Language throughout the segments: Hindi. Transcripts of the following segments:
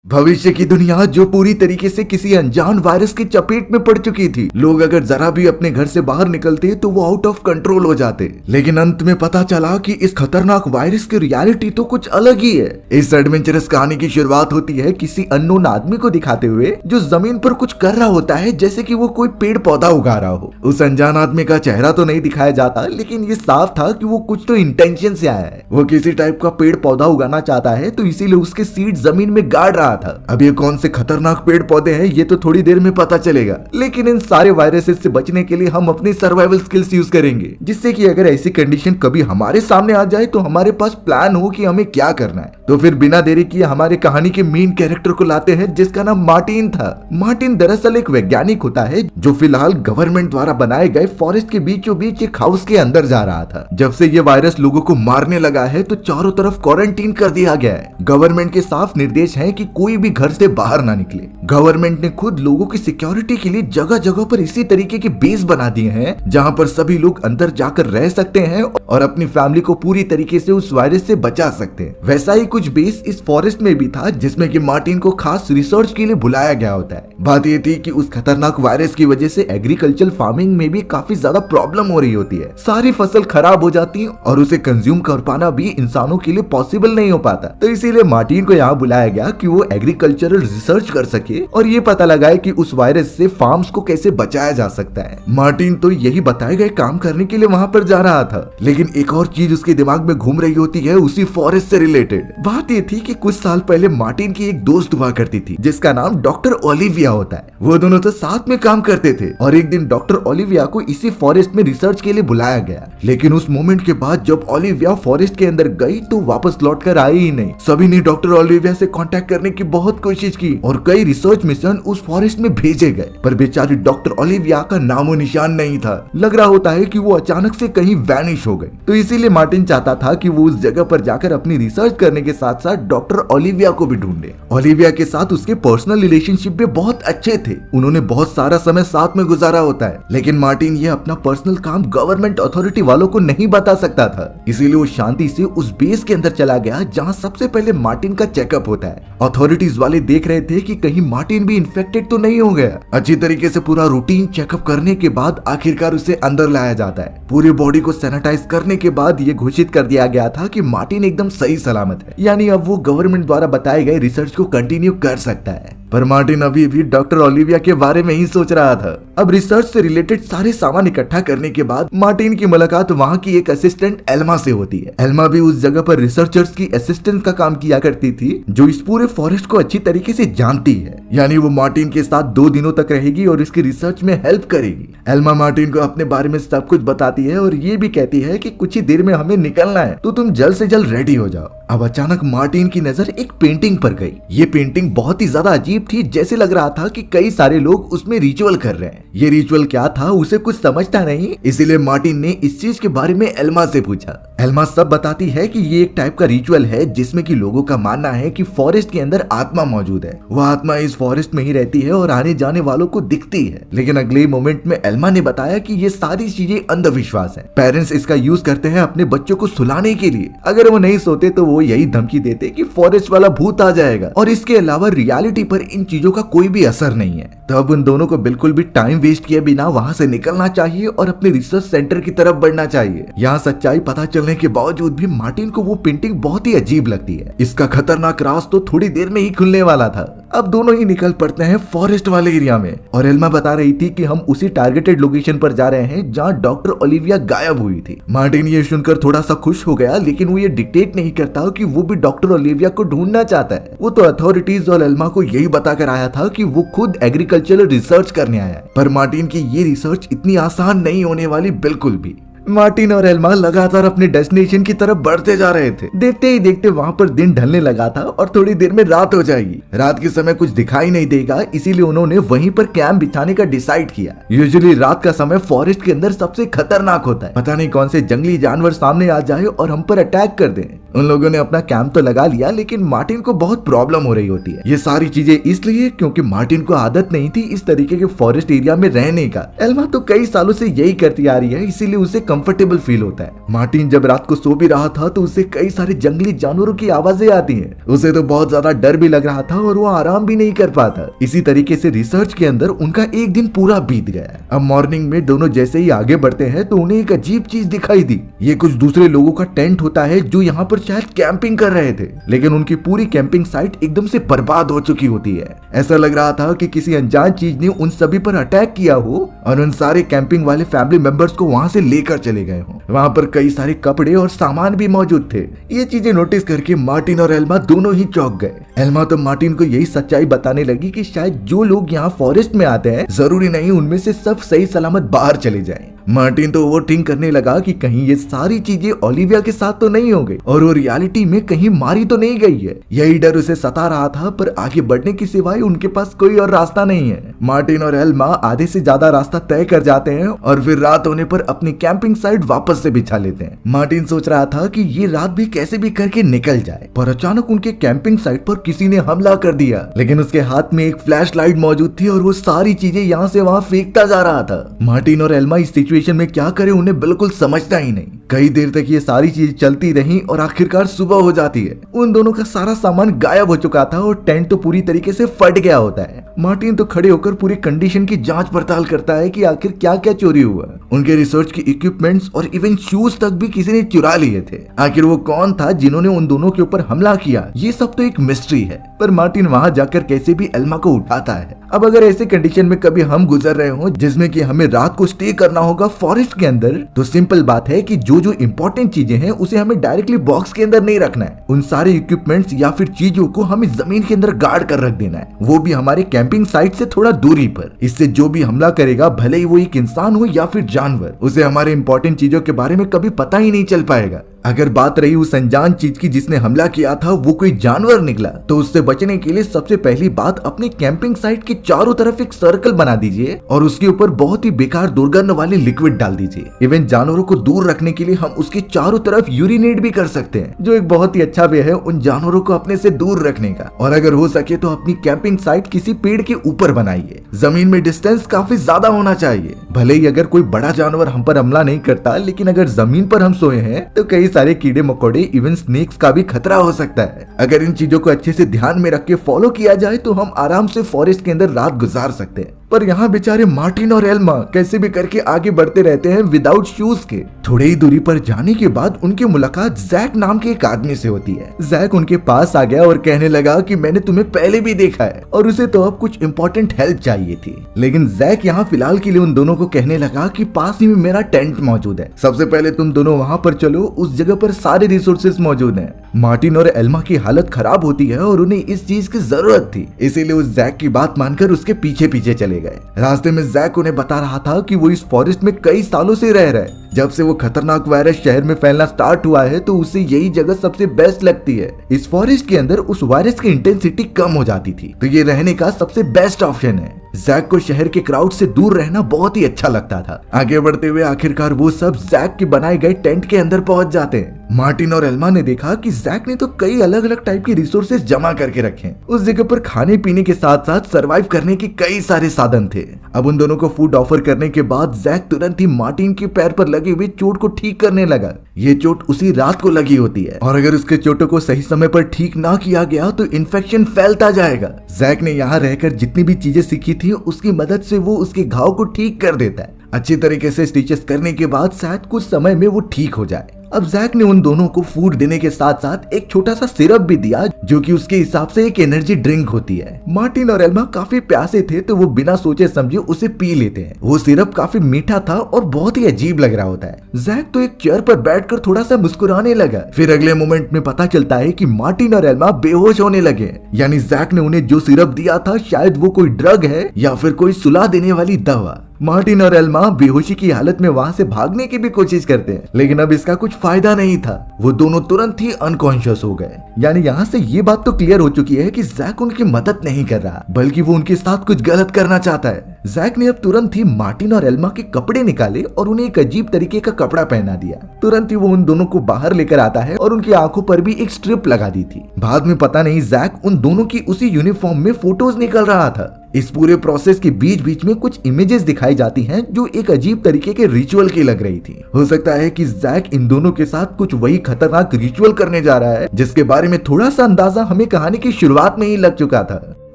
भविष्य की दुनिया जो पूरी तरीके से किसी अनजान वायरस की चपेट में पड़ चुकी थी। लोग अगर जरा भी अपने घर से बाहर निकलते तो वो आउट ऑफ कंट्रोल हो जाते। लेकिन अंत में पता चला कि इस खतरनाक वायरस की रियलिटी तो कुछ अलग ही है। इस एडवेंचरस कहानी की शुरुआत होती है किसी अननोन आदमी को दिखाते हुए जो जमीन पर कुछ कर रहा होता है, जैसे कि वो कोई पेड़ पौधा उगा रहा हो। उस अनजान आदमी का चेहरा तो नहीं दिखाया जाता, लेकिन ये साफ था कि वो कुछ तो इंटेंशन से आया है। वो किसी टाइप का पेड़ पौधा उगाना चाहता है, तो इसीलिए उसके सीड जमीन में गाड़ रहा था। अब ये कौन से खतरनाक पेड़ पौधे हैं ये तो थोड़ी देर में पता चलेगा, लेकिन इन सारे वायरसेस से बचने के लिए हम अपनी सर्वाइवल स्किल्स यूज करेंगे, जिससे कि अगर ऐसी कंडीशन कभी हमारे सामने आ जाए तो हमारे पास प्लान हो कि हमें क्या करना है। तो फिर बिना देरी किए हमारे कहानी के मेन कैरेक्टर को लाते हैं, जिसका नाम मार्टिन था। मार्टिन दरअसल एक वैज्ञानिक होता है जो फिलहाल गवर्नमेंट द्वारा बनाए गए फॉरेस्ट के बीचों बीच एक हाउस के अंदर जा रहा था। जब से ये वायरस लोगों को मारने लगा है तो चारों तरफ क्वारंटीन कर दिया गया है। गवर्नमेंट के साफ निर्देश है कि कोई भी घर से बाहर ना निकले। गवर्नमेंट ने खुद लोगों की सिक्योरिटी के लिए जगह जगह पर इसी तरीके के बेस बना दिए हैं, जहां पर सभी लोग अंदर जाकर रह सकते हैं और अपनी फैमिली को पूरी तरीके से उस वायरस से बचा सकते हैं। वैसा ही कुछ बेस इस फॉरेस्ट में भी था, जिसमें कि मार्टिन को खास रिसर्च के लिए बुलाया गया होता है। बात ये थी कि उस खतरनाक वायरस की वजह से एग्रीकल्चर फार्मिंग में भी काफी ज्यादा प्रॉब्लम हो रही होती है। सारी फसल खराब हो जाती है और उसे कंज्यूम कर पाना भी इंसानों के लिए पॉसिबल नहीं हो पाता। तो इसीलिए मार्टिन को यहाँ बुलाया गया कि वो एग्रीकल्चरल रिसर्च कर सके और ये पता लगाए कि उस वायरस से फार्म्स को कैसे बचाया जा सकता है। मार्टिन तो यही बताए गए काम करने के लिए वहाँ पर जा रहा था, लेकिन एक और चीज उसके दिमाग में घूम रही होती है उसी फॉरेस्ट से रिलेटेड। बात ये थी कि कुछ साल पहले मार्टिन की एक दोस्त हुआ करती थी, जिसका नाम डॉक्टर ओलिविया होता है। वो दोनों तो साथ में काम करते थे और एक दिन डॉक्टर ओलिविया को इसी फॉरेस्ट में रिसर्च के लिए बुलाया गया। लेकिन उस मोमेंट के बाद जब ओलिविया फॉरेस्ट के अंदर गई तो वापस लौट कर आई ही नहीं। सभी ने डॉक्टर ओलिविया से कांटेक्ट करने की बहुत कोशिश की और कई रिसर्च मिशन उस फॉरेस्ट में भेजे गए, पर बेचारी डॉक्टर ओलिविया का नामो निशान नहीं था। लग रहा होता है कि वो अचानक से कहीं वैनिश हो गई। तो इसीलिए मार्टिन चाहता था कि वो उस जगह पर जाकर अपनी रिसर्च करने के साथ साथ डॉक्टर ओलिविया को भी ढूंढे। ओलिविया के साथ उसके पर्सनल रिलेशनशिप भी बहुत अच्छे थे, उन्होंने बहुत सारा समय साथ में गुजारा होता है। लेकिन मार्टिन ये अपना पर्सनल काम गवर्नमेंट अथॉरिटी वालों को नहीं बता सकता था, इसीलिए वो शांति से उस बेस के अंदर चला गया जहाँ सबसे पहले मार्टिन का चेकअप होता है। अथॉरिटीज वाले देख रहे थे कि कहीं मार्टिन भी इन्फेक्टेड तो नहीं हो गया। अच्छी तरीके से पूरा रूटीन चेकअप करने के बाद आखिरकार उसे अंदर लाया जाता है। पूरी बॉडी को सैनिटाइज करने के बाद ये घोषित कर दिया गया था कि मार्टिन एकदम सही सलामत है, यानी अब वो गवर्नमेंट द्वारा बताए गए रिसर्च को कंटिन्यू कर सकता है। पर मार्टिन अभी भी डॉक्टर ओलिविया के बारे में ही सोच रहा था। अब रिसर्च से रिलेटेड सारे सामान इकट्ठा करने के बाद मार्टिन की मुलाकात वहाँ की एक असिस्टेंट एल्मा से होती है। एल्मा भी उस जगह पर रिसर्चर्स की असिस्टेंट का काम किया करती थी, जो इस पूरे फॉरेस्ट को अच्छी तरीके से जानती है। यानी वो मार्टिन के साथ 2 दिनों तक रहेगी और इसकी रिसर्च में हेल्प करेगी। एल्मा मार्टिन को अपने बारे में सब कुछ बताती है और ये भी कहती है कि कुछ ही देर में हमें निकलना है, तो तुम जल्द से जल्द रेडी हो जाओ। अब अचानक मार्टिन की नजर एक पेंटिंग पर गई। ये पेंटिंग बहुत ही ज्यादा अजीब थी, जैसे लग रहा था कि कई सारे लोग उसमें रिचुअल कर रहे हैं। ये रिचुअल क्या था उसे कुछ समझता नहीं, इसीलिए मार्टिन ने इस चीज के बारे में एल्मा से पूछा। एल्मा सब बताती है कि ये एक टाइप का रिचुअल है जिसमें कि लोगों का मानना है कि फॉरेस्ट के अंदर आत्मा मौजूद है। वह आत्मा इस फॉरेस्ट में ही रहती है और आने जाने वालों को दिखती है। लेकिन अगले मोमेंट में एल्मा ने बताया कि ये सारी चीजें अंधविश्वास है। पेरेंट्स इसका यूज करते हैं अपने बच्चों को सुलाने के लिए। अगर वो नहीं सोते तो वो यही धमकी देते कि फॉरेस्ट वाला भूत आ जाएगा, और इसके अलावा रियलिटी पर इन चीजों का कोई भी असर नहीं है। तो अब उन दोनों को बिल्कुल भी टाइम वेस्ट किए बिना वहां से निकलना चाहिए और अपने रिसर्च सेंटर की तरफ बढ़ना चाहिए। यहाँ सच्चाई पता चलने के बावजूद भी मार्टिन को वो पेंटिंग बहुत ही अजीब लगती है। इसका खतरनाक राज तो थोड़ी देर में ही खुलने वाला था। अब दोनों ही निकल पड़ते हैं फॉरेस्ट वाले एरिया में, और एल्मा बता रही थी कि हम उसी टारगेटेड लोकेशन पर जा रहे हैं जहाँ डॉक्टर ओलिविया गायब हुई थी। मार्टिन ये सुनकर थोड़ा सा खुश हो गया, लेकिन वो ये डिक्टेट नहीं करता कि वो भी डॉक्टर ओलिविया को ढूंढना चाहता है। वो तो अथॉरिटीज और एल्मा को यही बताकर आया था कि वो खुद एग्रीकल्चरल रिसर्च करने आया है। पर मार्टिन की ये रिसर्च इतनी आसान नहीं होने वाली बिल्कुल भी। मार्टिन और एल्मा लगातार अपने डेस्टिनेशन की तरफ बढ़ते जा रहे थे। देखते ही देखते वहाँ पर दिन ढलने लगा था और थोड़ी देर में रात हो जाएगी। रात के समय कुछ दिखाई नहीं देगा, इसीलिए उन्होंने वहीं पर कैंप बिछाने का डिसाइड किया। यूजुअली रात का समय फॉरेस्ट के अंदर सबसे खतरनाक होता है। पता नहीं कौन से जंगली जानवर सामने आ जाए और हम पर अटैक कर दें। उन लोगों ने अपना कैंप तो लगा लिया, लेकिन मार्टिन को बहुत प्रॉब्लम हो रही होती है। ये सारी चीजें इसलिए क्योंकि मार्टिन को आदत नहीं थी इस तरीके के फॉरेस्ट एरिया में रहने का। एल्मा तो कई सालों से यही करती आ रही है, इसीलिए उसे कंफर्टेबल फील होता है। मार्टिन जब रात को सो भी रहा था तो उसे कई सारे जंगली जानवरों की आवाजें आती हैं। उसे तो बहुत ज्यादा डर भी लग रहा था और वो आराम भी नहीं कर पाता। इसी तरीके से रिसर्च के अंदर उनका एक दिन पूरा बीत गया। अब मॉर्निंग में दोनों जैसे ही आगे बढ़ते हैं तो उन्हें एक अजीब चीज दिखाई दी। ये कुछ दूसरे लोगों का टेंट होता है जो यहाँ पर शायद कैंपिंग कर रहे थे, लेकिन उनकी पूरी कैंपिंग साइट एकदम से बर्बाद हो चुकी होती है। ऐसा लग रहा था कि किसी अनजान चीज ने उन सभी पर अटैक किया हो और उन सारे कैंपिंग वाले फैमिली मेंबर्स को वहां से लेकर चले गए हो। वहां पर कई सारे कपड़े और सामान भी मौजूद थे। ये चीजें नोटिस करके मार्टिन और एल्मा दोनों ही चौंक गए। एल्मा तो मार्टिन को यही सच्चाई बताने लगी कि शायद जो लोग यहाँ फॉरेस्ट में आते हैं जरूरी नहीं उनमें से सब सही सलामत बाहर चले जाएं। मार्टिन तो ओवरथिंक करने लगा कि कहीं ये सारी चीजें ओलिविया के साथ तो नहीं हो गई और वो रियलिटी में कहीं मारी तो नहीं गई है। यही डर उसे सता रहा था, पर आगे बढ़ने की सिवाय उनके पास कोई और रास्ता नहीं है। मार्टिन और एल्मा आधे से ज्यादा रास्ता तय कर जाते हैं और फिर रात होने पर अपनी कैंपिंग साइट वापस से बिछा लेते हैं। मार्टिन सोच रहा था कि ये रात भी कैसे भी करके निकल जाए, पर अचानक उनके कैंपिंग साइट पर किसी ने हमला कर दिया। लेकिन उसके हाथ में एक फ्लैश लाइट मौजूद थी और वो सारी चीजें यहाँ से वहाँ फेंकता जा रहा था। मार्टिन और एल्मा इस सिचुएशन में क्या करे उन्हें बिल्कुल समझता ही नहीं। कई देर तक ये सारी चीज चलती रही और आखिरकार सुबह हो जाती है। उन दोनों का सारा सामान गायब हो चुका था और टेंट तो पूरी तरीके से फट गया होता है। मार्टिन तो खड़े होकर पूरी कंडीशन की जांच पड़ताल करता है कि आखिर क्या क्या चोरी हुआ। उनके रिसर्च के इक्विपमेंट्स और इवन शूज तक भी किसी ने चुरा लिए थे। आखिर वो कौन था जिन्होंने उन दोनों के ऊपर हमला किया, ये सब तो एक मिस्ट्री है। पर मार्टिन वहां जाकर कैसे भी एल्मा को उठाता है। अब अगर ऐसे कंडीशन में कभी हम गुजर रहे हो जिसमें कि हमें रात को स्टे करना होगा फॉरेस्ट के अंदर, तो सिंपल बात है कि जो जो इंपॉर्टेंट चीजें हैं उसे हमें डायरेक्टली बॉक्स के अंदर नहीं रखना है। उन सारे इक्विपमेंट्स या फिर चीजों को हमें जमीन के अंदर गाड़ कर रख देना है, वो भी हमारे कैंपिंग साइट से थोड़ा दूरी पर। इससे जो भी हमला करेगा, भले ही वो एक इंसान हो या फिर जानवर, उसे हमारे इंपॉर्टेंट चीजों के बारे में कभी पता ही नहीं चल पाएगा। अगर बात रही उस अनजान चीज की जिसने हमला किया था वो कोई जानवर निकला, तो उससे बचने के लिए सबसे पहली बात अपनी कैंपिंग साइट के चारों तरफ एक सर्कल बना दीजिए और उसके ऊपर बहुत ही बेकार दुर्गंध वाले लिक्विड डाल दीजिए। इवन जानवरों को दूर रखने के लिए हम उसके चारों तरफ यूरिनेट भी कर सकते हैं, जो एक बहुत ही अच्छा वे है उन जानवरों को अपने से दूर रखने का। और अगर हो सके तो अपनी कैंपिंग साइट किसी पेड़ के ऊपर बनाइए। जमीन में डिस्टेंस काफी ज्यादा होना चाहिए। भले ही अगर कोई बड़ा जानवर हम पर हमला नहीं करता, लेकिन अगर जमीन पर हम सोए हैं तो कई सारे कीड़े मकोड़े इवन स्नेक्स का भी खतरा हो सकता है। अगर इन चीजों को अच्छे से ध्यान में रख के फॉलो किया जाए तो हम आराम से फॉरेस्ट के अंदर रात गुजार सकते हैं। पर यहाँ बेचारे मार्टिन और एल्मा कैसे भी करके आगे बढ़ते रहते हैं विदाउट शूज के। थोड़ी ही दूरी पर जाने के बाद उनकी मुलाकात जैक नाम के एक आदमी से होती है। जैक उनके पास आ गया और कहने लगा कि मैंने तुम्हें पहले भी देखा है और उसे तो अब कुछ इम्पोर्टेंट हेल्प चाहिए थी। लेकिन जैक यहाँ फिलहाल के लिए उन दोनों को कहने लगा कि पास ही में मेरा टेंट मौजूद है, सबसे पहले तुम दोनों वहाँ पर चलो, उस जगह पर सारे रिसोर्सेज मौजूद हैं। मार्टिन और एल्मा की हालत खराब होती है और उन्हें इस चीज की जरूरत थी, इसीलिए उस जैक की बात मानकर उसके पीछे पीछे चले गए। रास्ते में जैक उन्हें बता रहा था कि वो इस फॉरेस्ट में कई सालों से रह रहा है। जब से वो खतरनाक वायरस शहर में फैलना स्टार्ट हुआ है तो उसे यही जगह सबसे बेस्ट लगती है। इस फॉरेस्ट के अंदर उस वायरस की इंटेंसिटी कम हो जाती थी, तो ये रहने का सबसे बेस्ट ऑप्शन है। जैक को शहर के क्राउड से दूर रहना बहुत ही अच्छा लगता था। आगे बढ़ते हुए आखिरकार वो सब जैक के बनाए गए टेंट के अंदर पहुंच जाते हैं। मार्टिन और एल्मा ने देखा कि जैक ने तो कई अलग अलग टाइप के रिसोर्सेज जमा करके रखे हैं। उस जगह पर खाने पीने के साथ साथ सरवाइव करने के कई सारे साधन थे। अब उन दोनों को फूड ऑफर करने के बाद जैक तुरंत ही मार्टिन के पैर पर लगी हुई चोट को ठीक करने लगा। ये चोट उसी रात को लगी होती है और अगर उसके चोटों को सही समय पर ठीक ना किया गया तो इन्फेक्शन फैलता जाएगा। जैक ने यहाँ रहकर जितनी भी चीजें सीखी थी उसकी मदद से वो उसके घाव को ठीक कर देता है। अच्छी तरीके से स्टिचेस करने के बाद शायद कुछ समय में वो ठीक हो जाए। अब जैक ने उन दोनों को फूड देने के साथ साथ एक छोटा सा सिरप भी दिया, जो कि उसके हिसाब से एक एनर्जी ड्रिंक होती है। मार्टिन और एल्मा काफी प्यासे थे तो वो बिना सोचे समझे उसे पी लेते हैं। वो सिरप काफी मीठा था और बहुत ही अजीब लग रहा होता है। जैक तो एक चेयर पर बैठकर थोड़ा सा मुस्कुराने लगा। फिर अगले मोमेंट में पता चलता है कि मार्टिन और एल्मा बेहोश होने लगे। यानी जैक ने उन्हें जो सिरप दिया था शायद वो कोई ड्रग है या फिर कोई सुला देने वाली दवा। मार्टिन और एल्मा बेहोशी की हालत में वहां से भागने की भी कोशिश करते हैं, लेकिन अब इसका कुछ फायदा नहीं था। वो दोनों तुरंत ही अनकॉन्शियस हो गए। यानी यहाँ से ये बात तो क्लियर हो चुकी है कि जैक उनकी मदद नहीं कर रहा, बल्कि वो उनके साथ कुछ गलत करना चाहता है। जैक ने अब तुरंत ही मार्टिन और एल्मा के कपड़े निकाले और उन्हें एक अजीब तरीके का कपड़ा पहना दिया। तुरंत ही वो उन दोनों को बाहर लेकर आता है और उनकी आंखों पर भी एक स्ट्रिप लगा दी थी। बाद में पता नहीं जैक उन दोनों की उसी यूनिफॉर्म में फोटोज निकल रहा था। इस पूरे प्रोसेस के बीच बीच में कुछ इमेजेस दिखाई जाती हैं जो एक अजीब तरीके के रिचुअल की लग रही थी। हो सकता है कि जैक इन दोनों के साथ कुछ वही खतरनाक रिचुअल करने जा रहा है जिसके बारे में थोड़ा सा अंदाजा हमें कहानी की शुरुआत में ही लग चुका था।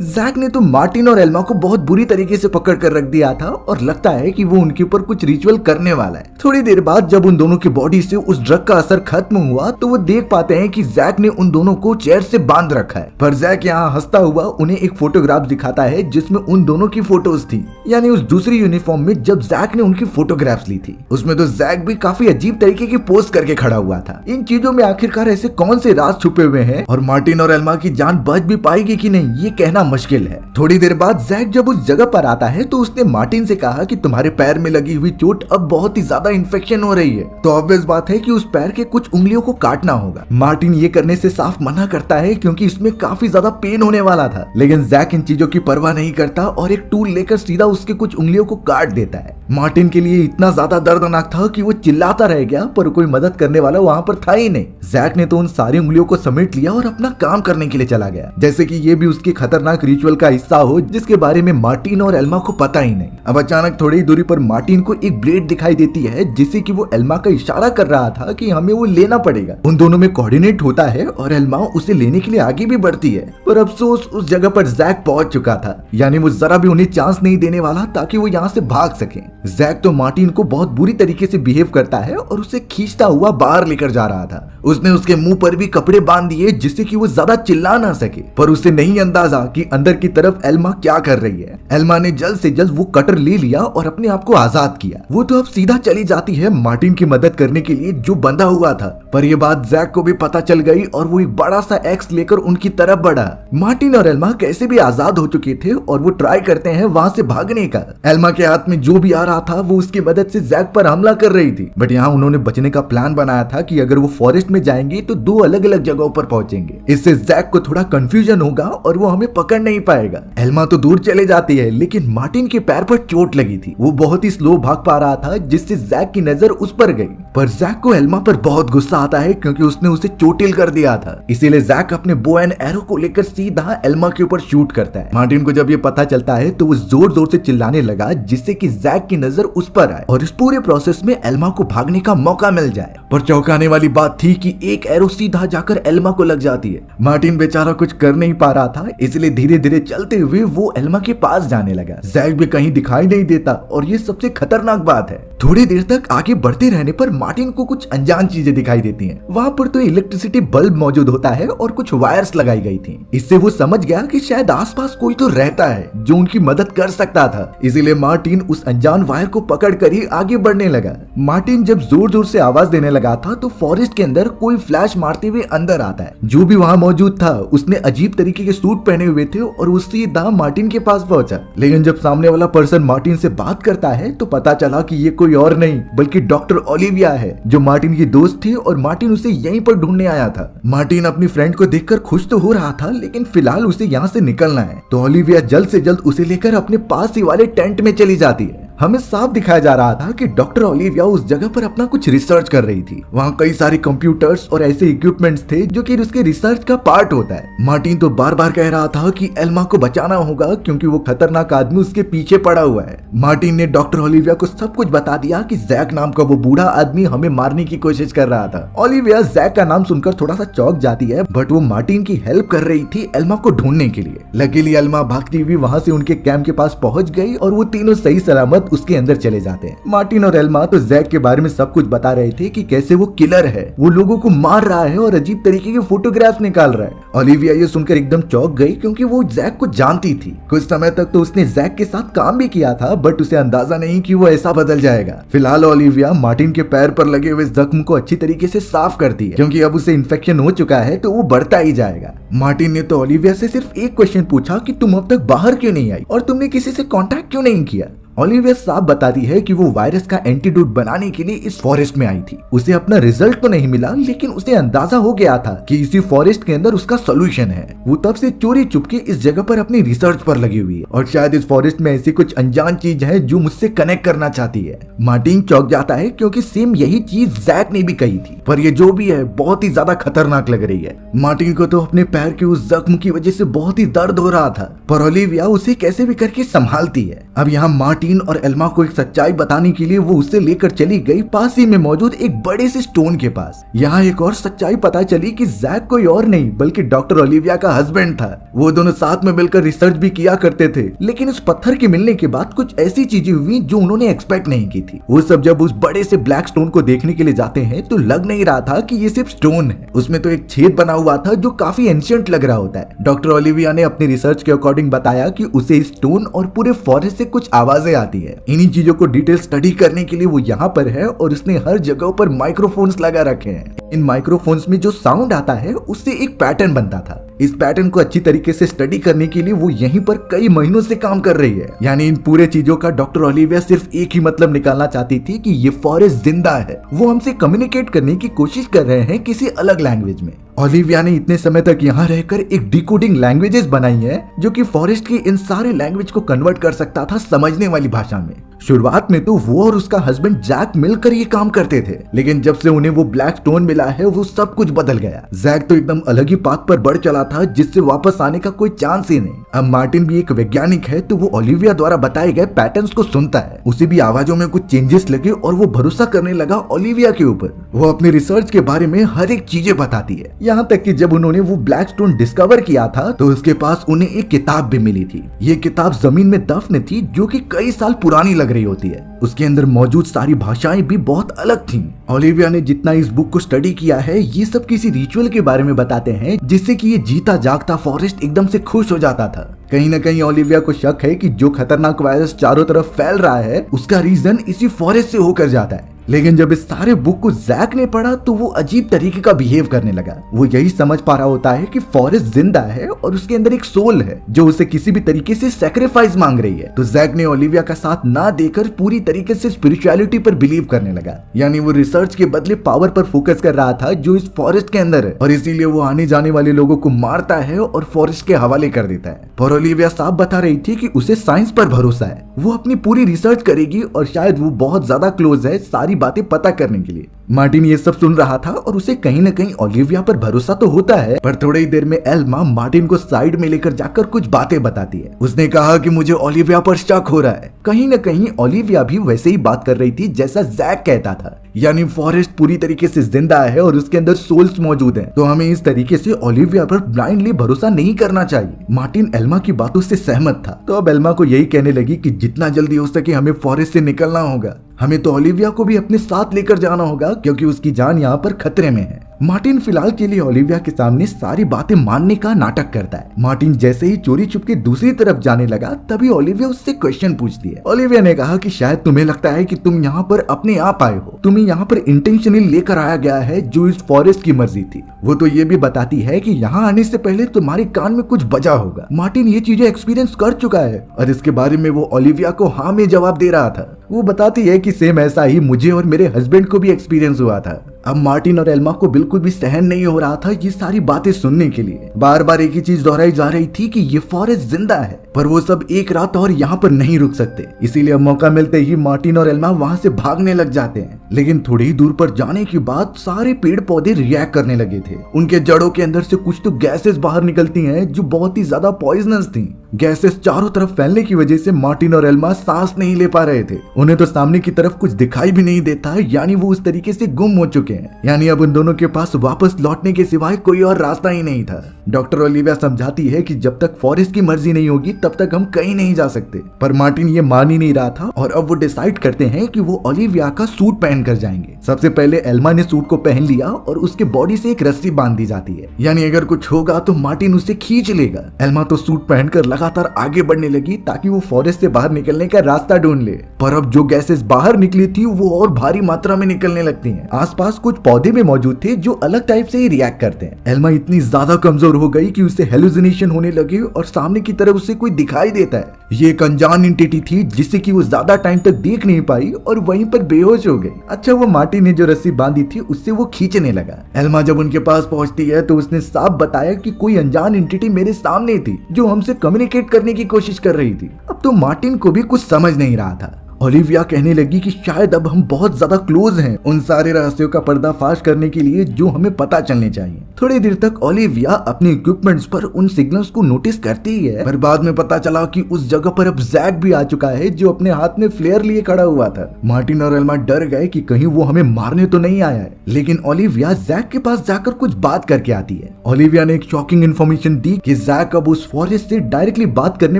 जैक ने तो मार्टिन और एल्मा को बहुत बुरी तरीके से पकड़ कर रख दिया था और लगता है कि वो उनके ऊपर कुछ रिचुअल करने वाला है। थोड़ी देर बाद जब उन दोनों की बॉडी से उस ड्रग का असर खत्म हुआ तो वो देख पाते हैं कि जैक ने उन दोनों को चेयर से बांध रखा है। पर जैक यहाँ हंसता हुआ उन्हें एक फोटोग्राफ दिखाता है जिसमें उन दोनों की फोटोज थी, यानी उस दूसरी यूनिफॉर्म में जब जैक ने उनकी फोटोग्राफ्स ली थी। उसमें तो जैक भी काफी अजीब तरीके की पोज करके खड़ा हुआ था। इन चीजों में आखिरकार ऐसे कौन से राज छुपे हुए हैं और मार्टिन और एल्मा की जान बच भी पाएगी कि नहीं, ये कहना मुश्किल है। थोड़ी देर बाद जैक जब उस जगह पर आता है तो उसने मार्टिन से कहा कि तुम्हारे पैर में लगी हुई चोट अब बहुत ही ज्यादा इन्फेक्शन हो रही है, तो ऑब्वियस बात है कि उस पैर के कुछ उंगलियों को काटना होगा। मार्टिन ये करने से साफ मना करता है क्योंकि इसमें काफी ज्यादा पेन होने वाला था, लेकिन जैक इन चीजों की परवाह नहीं करता और एक टूल लेकर सीधा उसके कुछ उंगलियों को काट देता है। मार्टिन के लिए इतना ज्यादा दर्दनाक था कि वो चिल्लाता रह गया, पर कोई मदद करने वाला वहाँ पर था ही नहीं। जैक ने तो उन सारी उंगलियों को समेट लिया और अपना काम करने के लिए चला गया, जैसे कि ये भी उसके खतरनाक रिचुअल का हिस्सा हो जिसके बारे में मार्टिन और एल्मा को पता ही नहीं। अब अचानक थोड़ी दूरी पर मार्टिन को एक ब्लेड दिखाई देती है जिससे कि वो एल्मा का इशारा कर रहा था कि हमें वो लेना पड़ेगा। उन दोनों में कोऑर्डिनेट होता है और एल्मा उसे लेने के लिए आगे भी बढ़ती है, पर अफसोस उस जगह पर जैक पहुंच चुका था, यानी वो जरा भी उन्हें चांस नहीं देने वाला ताकि वो यहाँ से भाग सके। जैक तो मार्टिन को बहुत बुरी तरीके से बिहेव करता है और उसे खींचता हुआ बाहर लेकर जा रहा था। उसने उसके मुंह पर भी कपड़े बांध दिए जिससे कि वो ज्यादा चिल्ला ना सके, पर उसे नहीं अंदाजा कि अंदर की तरफ एल्मा क्या कर रही है। एल्मा ने जल्द से जल्द वो कटर ले लिया और अपने आप को आजाद किया। वो तो अब सीधा चली जाती है मार्टिन की मदद करने के लिए जो बंधा हुआ था, पर यह बात जैक को भी पता चल गई और वो एक बड़ा सा एक्स लेकर उनकी तरफ बढ़ा। मार्टिन और एल्मा कैसे भी आजाद हो चुके थे और वो ट्राई करते हैं वहाँ से भागने का। एल्मा के हाथ में जो भी आ रहा था वो उसकी मदद से जैक पर हमला कर रही थी, बट यहाँ उन्होंने बचने का प्लान बनाया था कि अगर वो फॉरेस्ट में जाएंगे तो दो अलग अलग जगहों पर पहुंचेंगे। इससे जैक को थोड़ा कंफ्यूजन होगा और वो हमें पकड़ नहीं पाएगा। एल्मा तो दूर चले जाती है, लेकिन मार्टिन के पैर पर चोट लगी थी। वो बहुत ही स्लो भाग पा रहा था जिससे जैक की नजर उस पर गई, पर जैक को एल्मा पर बहुत गुस्सा आता है क्योंकि उसने उसे चोटिल कर दिया था। इसीलिए जैक अपने बो एंड एरो को लेकर सीधा एल्मा के ऊपर शूट करता है। मार्टिन को जब ये पता चलता है तो वो जोर जोर से चिल्लाने लगा जिससे कि जैक की नजर उस पर आए और इस पूरे प्रोसेस में एल्मा को भागने का मौका मिल जाए। पर चौंकाने वाली बात थी कि एक एरो सीधा जाकर एल्मा को लग जाती है। मार्टिन बेचारा कुछ कर नहीं पा रहा था, इसलिए धीरे धीरे चलते हुए वो एल्मा के पास जाने लगा। जैक भी कहीं दिखाई नहीं देता और ये सबसे खतरनाक बात है। थोड़ी देर तक आगे बढ़ते रहने पर मार्टिन को कुछ अनजान चीजें दिखाई देती हैं। वहाँ पर तो इलेक्ट्रिसिटी बल्ब मौजूद होता है और कुछ वायर्स लगाई गई थी। इससे वो समझ गया कि शायद आसपास कोई तो रहता है जो उनकी मदद कर सकता था। इसीलिए मार्टिन उस अनजान वायर को पकड़कर ही आगे बढ़ने लगा। मार्टिन जब जोर जोर से आवाज देने लगा था तो फॉरेस्ट के अंदर कोई फ्लैश मारते हुए अंदर आता है। जो भी वहाँ मौजूद था उसने अजीब तरीके के सूट पहने हुए थे और वो सीधा मार्टिन के पास पहुंचा। लेकिन जब सामने वाला पर्सन मार्टिन से बात करता है तो पता चला कि ये कोई और नहीं बल्कि डॉक्टर ओलिविया है, जो मार्टिन की दोस्त थी और मार्टिन उसे यहीं पर ढूंढने आया था। मार्टिन अपनी फ्रेंड को देखकर खुश तो हो रहा था, लेकिन फिलहाल उसे यहाँ से निकलना है, तो ओलिविया जल्द से जल्द उसे लेकर अपने पास ही वाले टेंट में चली जाती है। हमें साफ दिखाया जा रहा था कि डॉक्टर ओलिविया उस जगह पर अपना कुछ रिसर्च कर रही थी। वहाँ कई सारे कंप्यूटर्स और ऐसे इक्विपमेंट्स थे जो कि उसके रिसर्च का पार्ट होता है। मार्टिन तो बार बार कह रहा था कि एल्मा को बचाना होगा क्योंकि वो खतरनाक आदमी उसके पीछे पड़ा हुआ है। मार्टिन ने डॉक्टर ओलिविया को सब कुछ बता दिया कि जैक नाम का वो बूढ़ा आदमी हमें मारने की कोशिश कर रहा था। ओलिविया जैक का नाम सुनकर थोड़ा सा चौंक जाती है, बट वो मार्टिन की हेल्प कर रही थी एल्मा को ढूंढने के लिए। लकीली एल्मा भागती हुई वहाँ से उनके कैंप के पास पहुंच गई और वो तीनों सही सलामत उसके अंदर चले जाते हैं। मार्टिन और एल्मा तो जैक के बारे में सब कुछ बता रहे थे कि कैसे वो किलर है, वो लोगों को मार रहा है और अजीब तरीके के फोटोग्राफ्स निकाल रहा है। ओलिविया ये सुनकर एकदम चौंक गई क्योंकि वो जैक को जानती थी। कुछ समय तक तो उसने जैक के साथ काम भी किया था, बट उसे अंदाजा नहीं कि वो ऐसा बदल जाएगा। फिलहाल ओलिविया मार्टिन के पैर पर लगे हुए जख्म को अच्छी तरीके से साफ करती है क्योंकि अब उसे इन्फेक्शन हो चुका है तो वो बढ़ता ही जाएगा। मार्टिन ने तो ओलिविया से सिर्फ एक क्वेश्चन पूछा कि तुम अब तक बाहर क्यों नहीं आई और तुमने किसी से कांटेक्ट क्यों नहीं किया। ओलिविया साफ बताती है कि वो वायरस का एंटीडोट बनाने के लिए इस फॉरेस्ट में आई थी। उसे अपना रिजल्ट तो नहीं मिला, लेकिन उसे अंदाजा हो गया था कि इसी फॉरेस्ट के अंदर उसका सोल्यूशन है। वो तब से चोरी चुपके इस जगह पर अपनी रिसर्च पर लगी हुई है और शायद इस फॉरेस्ट में ऐसी कुछ अनजान चीज है जो मुझसे कनेक्ट करना चाहती है। मार्टिन चौंक जाता है क्योंकि सेम यही चीज जैक ने भी कही थी, पर ये जो भी है बहुत ही ज्यादा खतरनाक लग रही है। मार्टिन को तो अपने पैर के उस जख्म की वजह से बहुत ही दर्द हो रहा था, पर ओलिविया उसे कैसे भी करके संभालती है। अब यहाँ मार्टिन और एल्मा को एक सच्चाई बताने के लिए वो उसे लेकर चली गई पास ही में मौजूद एक बड़े से स्टोन के पास। यहाँ एक और सच्चाई पता चली कि जैक कोई और नहीं बल्कि डॉक्टर ओलिविया का हस्बैंड था। वो दोनों साथ में मिलकर रिसर्च भी किया करते थे, लेकिन उस पत्थर के मिलने के बाद कुछ ऐसी चीजें हुई जो उन्होंने एक्सपेक्ट नहीं की थी। वो सब जब उस बड़े से ब्लैक स्टोन को देखने के लिए जाते हैं तो लग नहीं रहा था कि ये सिर्फ स्टोन है, उसमें तो एक छेद बना हुआ था जो काफी एंशिएंट लग रहा होता है। डॉक्टर ओलिविया ने अपनी रिसर्च के अकॉर्डिंग बताया कि उसे स्टोन और पूरे फॉरेस्ट से कुछ आवाजें आती है। इन्हीं चीजों को डिटेल स्टडी करने के लिए वो यहाँ पर है और उसने हर जगह पर माइक्रोफोन्स लगा रखे हैं। इन माइक्रोफोन्स में जो साउंड आता है उससे एक पैटर्न बनता था। इस पैटर्न को अच्छी तरीके से स्टडी करने के लिए वो यहीं पर कई महीनों से काम कर रही है। यानी इन पूरे चीजों का डॉक्टर ओलिविया सिर्फ एक ही मतलब निकालना चाहती थी कि ये फॉरेस्ट जिंदा है। वो हमसे कम्युनिकेट करने की कोशिश कर रहे हैं किसी अलग लैंग्वेज में। ओलिविया ने इतने समय तक यहाँ रहकर एक डिकोडिंग लैंग्वेजेस बनाई है जो कि फॉरेस्ट की इन सारे लैंग्वेज को कन्वर्ट कर सकता था समझने वाली भाषा में। शुरुआत में तो वो और उसका हस्बैंड जैक मिलकर ये काम करते थे, लेकिन जब से उन्हें वो ब्लैक स्टोन मिला है वो सब कुछ बदल गया। जैक तो एकदम अलग ही पाथ पर बढ़ चला था जिससे वापस आने का कोई चांस ही नहीं। अब मार्टिन भी एक वैज्ञानिक है तो वो ओलिविया द्वारा बताए गए पैटर्न्स को सुनता है। उसे भी आवाजों में कुछ चेंजेस लगे और वो भरोसा करने लगा ओलिविया के ऊपर। वो अपनी रिसर्च के बारे में हर एक चीजें बताती है, यहाँ तक कि जब उन्होंने वो ब्लैक स्टोन डिस्कवर किया था तो उसके पास उन्हें एक किताब भी मिली थी। ये किताब जमीन में दफन थी जो कि कई साल पुरानी लग रही होती है। उसके अंदर मौजूद सारी भाषाएं भी बहुत अलग थीं। ओलिविया ने जितना इस बुक को स्टडी किया है ये सब किसी रिचुअल के बारे में बताते हैं जिससे कि ये जीता जागता फॉरेस्ट एकदम से खुश हो जाता था। कहीं न कहीं ओलिविया को शक है कि जो खतरनाक वायरस चारों तरफ फैल रहा है उसका रीजन इसी फॉरेस्ट से होकर जाता है। लेकिन जब इस सारे बुक को जैक ने पढ़ा तो वो अजीब तरीके का बिहेव करने लगा। वो यही समझ पा रहा होता है कि फॉरेस्ट जिंदा है और उसके अंदर एक सोल है जो उसे किसी भी तरीके से सैक्रिफाइस मांग रही है। तो जैक ने ओलिविया का साथ ना देकर पूरी तरीके से स्पिरिचुअलिटी पर बिलीव करने लगा। यानी वो रिसर्च के बदले पावर पर फोकस कर रहा था जो इस फॉरेस्ट के अंदर है, और इसीलिए वो आने जाने वाले लोगों को मारता है और फॉरेस्ट के हवाले कर देता है। पर ओलिविया साफ बता रही थी कि उसे साइंस पर भरोसा है, वो अपनी पूरी रिसर्च करेगी और शायद वो बहुत ज्यादा क्लोज है सारी बातें पता करने के लिए। मार्टिन ये सब सुन रहा था और उसे कहीं न कहीं ओलिविया पर भरोसा तो होता है, पर थोड़ी ही देर में एल्मा मार्टिन को साइड में लेकर जाकर कुछ बातें बताती है। उसने कहा कि मुझे ओलिविया पर शक हो रहा है। कहीं न कहीं ओलिविया भी वैसे ही बात कर रही थी जैसा जैक कहता था, यानी फॉरेस्ट पूरी तरीके से जिंदा है और उसके अंदर सोल्स मौजूद हैं। तो हमें इस तरीके से ओलिविया पर ब्लाइंडली भरोसा नहीं करना चाहिए। मार्टिन एल्मा की बातों से सहमत था, तो अब एल्मा को यही कहने लगी कि जितना जल्दी हो सके हमें फॉरेस्ट से निकलना होगा। हमें तो ओलिविया को भी अपने साथ लेकर जाना होगा क्योंकि उसकी जान यहाँ पर खतरे में है। मार्टिन फिलहाल के लिए ओलिविया के सामने सारी बातें मानने का नाटक करता है। मार्टिन जैसे ही चोरी छुपके दूसरी तरफ जाने लगा तभी ओलिविया उससे क्वेश्चन पूछती है। ओलिविया ने कहा कि शायद तुम्हें लगता है कि तुम यहाँ पर अपने आप आए हो, तुम्हें यहाँ पर इंटेंशनली लेकर आया गया है जो इस फॉरेस्ट की मर्जी थी। वो तो ये भी बताती है कि यहाँ आने से पहले तुम्हारे कान में कुछ बजा होगा। मार्टिन ये चीजें एक्सपीरियंस कर चुका है और इसके बारे में वो ओलिविया को हाँ में जवाब दे रहा था। वो बताती है कि सेम ऐसा ही मुझे और मेरे हस्बैंड को भी एक्सपीरियंस हुआ था। अब मार्टिन और एल्मा को बिल्कुल भी सहन नहीं हो रहा था ये सारी बातें सुनने के लिए। बार बार एक ही चीज दोहराई जा रही थी कि ये फॉरेस्ट जिंदा है, पर वो सब एक रात और यहाँ पर नहीं रुक सकते। इसीलिए मौका मिलते ही मार्टिन और एल्मा वहाँ से भागने लग जाते हैं। लेकिन थोड़ी ही दूर पर जाने के बाद सारे पेड़ पौधे रिएक्ट करने लगे थे। उनके जड़ों के अंदर से कुछ तो गैसेस बाहर निकलती हैं जो बहुत ही ज्यादा पॉइजनस थी। गैसेस चारों तरफ फैलने की वजह से मार्टिन और एल्मा सांस नहीं ले पा रहे थे। उन्हें तो सामने की तरफ कुछ दिखाई भी नहीं देता, यानी वो उस तरीके से गुम हो चुके हैं। यानी अब उन दोनों के पास वापस लौटने के सिवाय कोई और रास्ता ही नहीं था। डॉक्टर ओलिविया समझाती है कि जब तक फॉरेस्ट की मर्जी नहीं होगी तब तक हम कहीं नहीं जा सकते, पर मार्टिन ये मान ही नहीं रहा था और अब वो डिसाइड करते हैं कि वो ओलिविया का सूट पहन कर जाएंगे। सबसे पहले एल्मा ने सूट को पहन लिया और उसके बॉडी से एक रस्सी बांध दी जाती है, यानी अगर कुछ होगा तो मार्टिन उसे खींच लेगा। एल्मा तो सूट पहनकर लगातार लगातार आगे बढ़ने लगी ताकि वो फॉरेस्ट से बाहर निकलने का रास्ता ढूंढ ले। पर अब जो गैसेस बाहर निकली थी वो और भारी मात्रा में निकलने लगती हैं। आसपास कुछ पौधे भी मौजूद थे जो अलग टाइप से ही रिएक्ट करते हैं। एल्मा इतनी ज्यादा कमजोर हो गई कि उसे हेलुसिनेशन होने लगे और सामने की तरफ उसे कोई दिखाई देता है। ये एक अनजान एंटिटी थी जिससे कि वो ज्यादा टाइम तक देख नहीं पाई और वहीं पर बेहोश हो गई। अच्छा, वो मार्टिन ने जो रस्सी बांधी थी उससे वो खींचने लगा। एल्मा जब उनके पास पहुंचती है तो उसने साफ बताया कि कोई अनजान एंटिटी मेरे सामने थी जो हमसे कम्युनिकेट करने की कोशिश कर रही थी। अब तो मार्टिन को भी कुछ समझ नहीं रहा था। ओलिविया कहने लगी कि शायद अब हम बहुत ज्यादा क्लोज हैं उन सारे रहस्यों का पर्दाफाश करने के लिए जो हमें पता चलने चाहिए। थोड़ी देर तक ओलिविया अपने इक्विपमेंट्स पर उन सिग्नल्स को नोटिस करती ही है, पर बाद में पता चला कि उस जगह पर अब जैक भी आ चुका है जो अपने हाथ में फ्लेयर लिए खड़ा हुआ था। मार्टिन और एल्मा डर गए कि कहीं वो हमें मारने तो नहीं आया है, लेकिन ओलिविया जैक के पास जाकर कुछ बात करके आती है। ओलिविया ने एक शॉकिंग इन्फॉर्मेशन दी कि जैक अब उस फॉरेस्ट से डायरेक्टली बात करने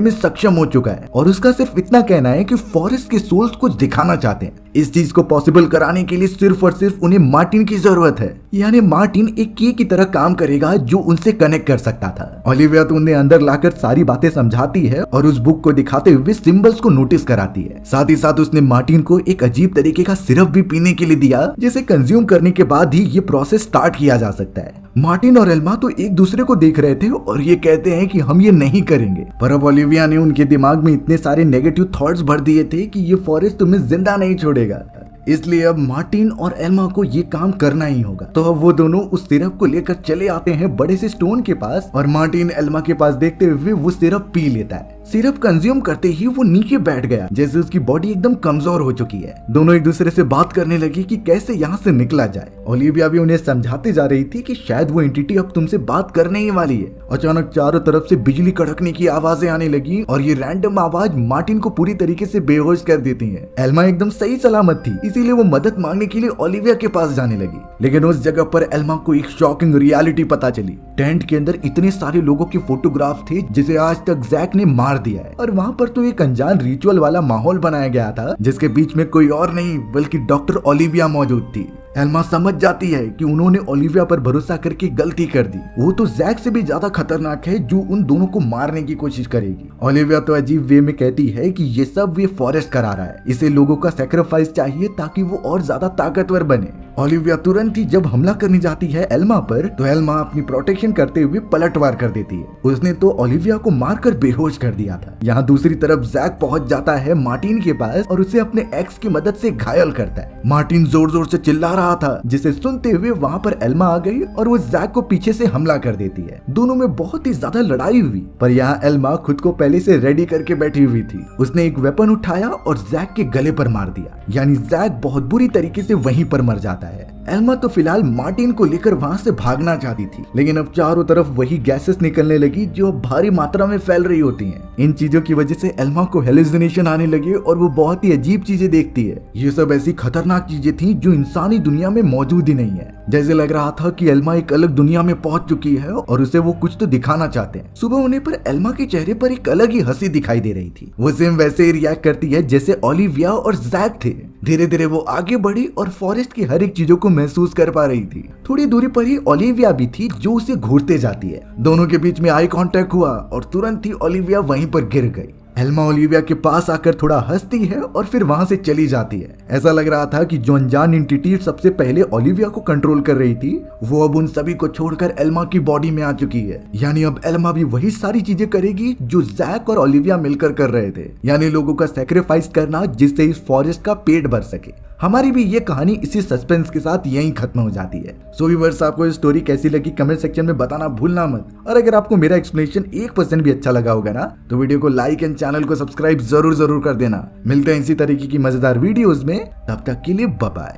में सक्षम हो चुका है और उसका सिर्फ इतना कहना है कि फॉरेस्ट के सोल्स कुछ दिखाना चाहते हैं। इस चीज को पॉसिबल कराने के लिए सिर्फ और सिर्फ उन्हें मार्टिन की जरूरत है, यानी मार्टिन एक की तरह काम करेगा जो उनसे कनेक्ट कर सकता था। ओलिविया तो उन्हें अंदर लाकर सारी बातें समझाती है और उस बुक को दिखाते हुए सिंबल्स को नोटिस कराती है। साथ ही साथ उसने मार्टिन को एक अजीब तरीके का सिरप भी पीने के लिए दिया जिसे कंज्यूम करने के बाद ही ये प्रोसेस स्टार्ट किया जा सकता है। मार्टिन और एल्मा तो एक दूसरे को देख रहे थे और ये कहते हैं कि हम ये नहीं करेंगे, पर अब ओलिविया ने उनके दिमाग में इतने सारे नेगेटिव थॉट्स भर दिए थे कि ये फॉरेस्ट तुम्हें जिंदा नहीं छोड़ेगा, इसलिए अब मार्टिन और एल्मा को ये काम करना ही होगा। तो अब वो दोनों उस सिरप को लेकर चले आते हैं बड़े से स्टोन के पास और मार्टिन एल्मा के पास देखते हुए वो सिरप पी लेता है। सिरप कंज्यूम करते ही वो नीचे बैठ गया जैसे उसकी बॉडी एकदम कमजोर हो चुकी है। दोनों एक दूसरे से बात करने लगे कि कैसे यहाँ से निकला जाए। ओलिविया भी उन्हें समझाते जा रही थी कि शायद वो एंटिटी अब तुमसे बात करने ही वाली है। अचानक चारों तरफ से बिजली कड़कने की आवाजें आने लगी और ये रैंडम आवाज मार्टिन को पूरी तरीके से बेहोश कर देती है। एल्मा एकदम सही सलामत थी, इसीलिए वो मदद मांगने के लिए ओलिविया के पास जाने लगी, लेकिन उस जगह पर एल्मा को एक शॉकिंग रियलिटी पता चली। टेंट के अंदर इतने सारे लोगों के फोटोग्राफ थे जिसे आज तक जैक ने मार दिया है और वहाँ पर तो एक अनजान रिचुअल वाला माहौल बनाया गया था जिसके बीच में कोई और नहीं बल्कि डॉक्टर ओलिविया मौजूद थी। एल्मा समझ जाती है कि उन्होंने ओलिविया पर भरोसा करके गलती कर दी। वो तो जैक से भी ज्यादा खतरनाक है जो उन दोनों को मारने की कोशिश करेगी। ओलिविया तो अजीब वे में कहती है कि ये सब ये फॉरेस्ट करा रहा है, इसे लोगों का सैक्रिफाइस चाहिए ताकि वो और ज्यादा ताकतवर बने। ओलिविया तुरंत ही जब हमला करने जाती है एल्मा पर तो एल्मा अपनी प्रोटेक्शन करते हुए पलटवार कर देती है। उसने तो ओलिविया को मारकर बेहोश कर दिया था। यहाँ दूसरी तरफ जैक पहुंच जाता है मार्टिन के पास और उसे अपने एक्स की मदद से घायल करता है। मार्टिन जोर जोर से चिल्ला रहा था जिसे सुनते हुए वहाँ पर एल्मा आ गई और वो जैक को पीछे से हमला कर देती है। दोनों में बहुत ही ज्यादा लड़ाई हुई, पर यहाँ एल्मा खुद को पहले से रेडी करके बैठी हुई थी। उसने एक वेपन उठाया और जैक के गले पर मार दिया, यानी जैक बहुत बुरी तरीके से वहीं पर मर जाता है। एल्मा तो फिलहाल मार्टिन को लेकर वहाँ से भागना चाहती थी, लेकिन अब चारों तरफ वही गैसेस निकलने लगी जो अब भारी मात्रा में फैल रही होती हैं। इन चीजों की वजह से एल्मा को हेलुसिनेशन आने लगे और वो बहुत ही अजीब चीजें देखती है। ये सब ऐसी खतरनाक चीजें थी जो इंसानी दुनिया में मौजूद ही नहीं है। जैसे लग रहा था कि एल्मा एक अलग दुनिया में पहुंच चुकी है और उसे वो कुछ तो दिखाना चाहते हैं। सुबह होने पर एल्मा के चेहरे पर एक अलग ही हंसी दिखाई दे रही थी। वो सेम वैसे ही रिएक्ट करती है जैसे ओलिविया और जैक थे। धीरे धीरे वो आगे बढ़ी और फॉरेस्ट की हर एक चीजों को महसूस कर पा रही थी। थोड़ी दूरी पर ही ओलिविया भी थी जो उसे घूरते जाती है। दोनों के बीच में आई कांटेक्ट हुआ और तुरंत ही ओलिविया वहीं पर गिर गई। एल्मा ओलिविया के पास आकर थोड़ा हंसती है और फिर वहां से चली जाती है। ऐसा लग रहा था कि जो अनजान एंटिटी सबसे पहले ओलिविया को कंट्रोल कर रही थी वो अब उन सभी को छोड़कर एल्मा की बॉडी में आ चुकी है। यानी अब एल्मा भी वही सारी चीजें करेगी जो जैक और ओलिविया मिलकर कर रहे थे, यानी लोगों का सैक्रिफाइस करना जिससे इस फॉरेस्ट का पेट भर सके। हमारी भी ये कहानी इसी सस्पेंस के साथ यहीं खत्म हो जाती है। सो व्यूअर्स, आपको ये स्टोरी कैसी लगी कमेंट सेक्शन में बताना भूलना मत। और अगर आपको मेरा एक्सप्लेनेशन 1% भी अच्छा लगा होगा ना तो वीडियो को लाइक एंड चैनल को सब्सक्राइब जरूर कर देना। मिलते हैं इसी तरीके की मजेदार वीडियोस में, तब तक के लिए बाय बाय।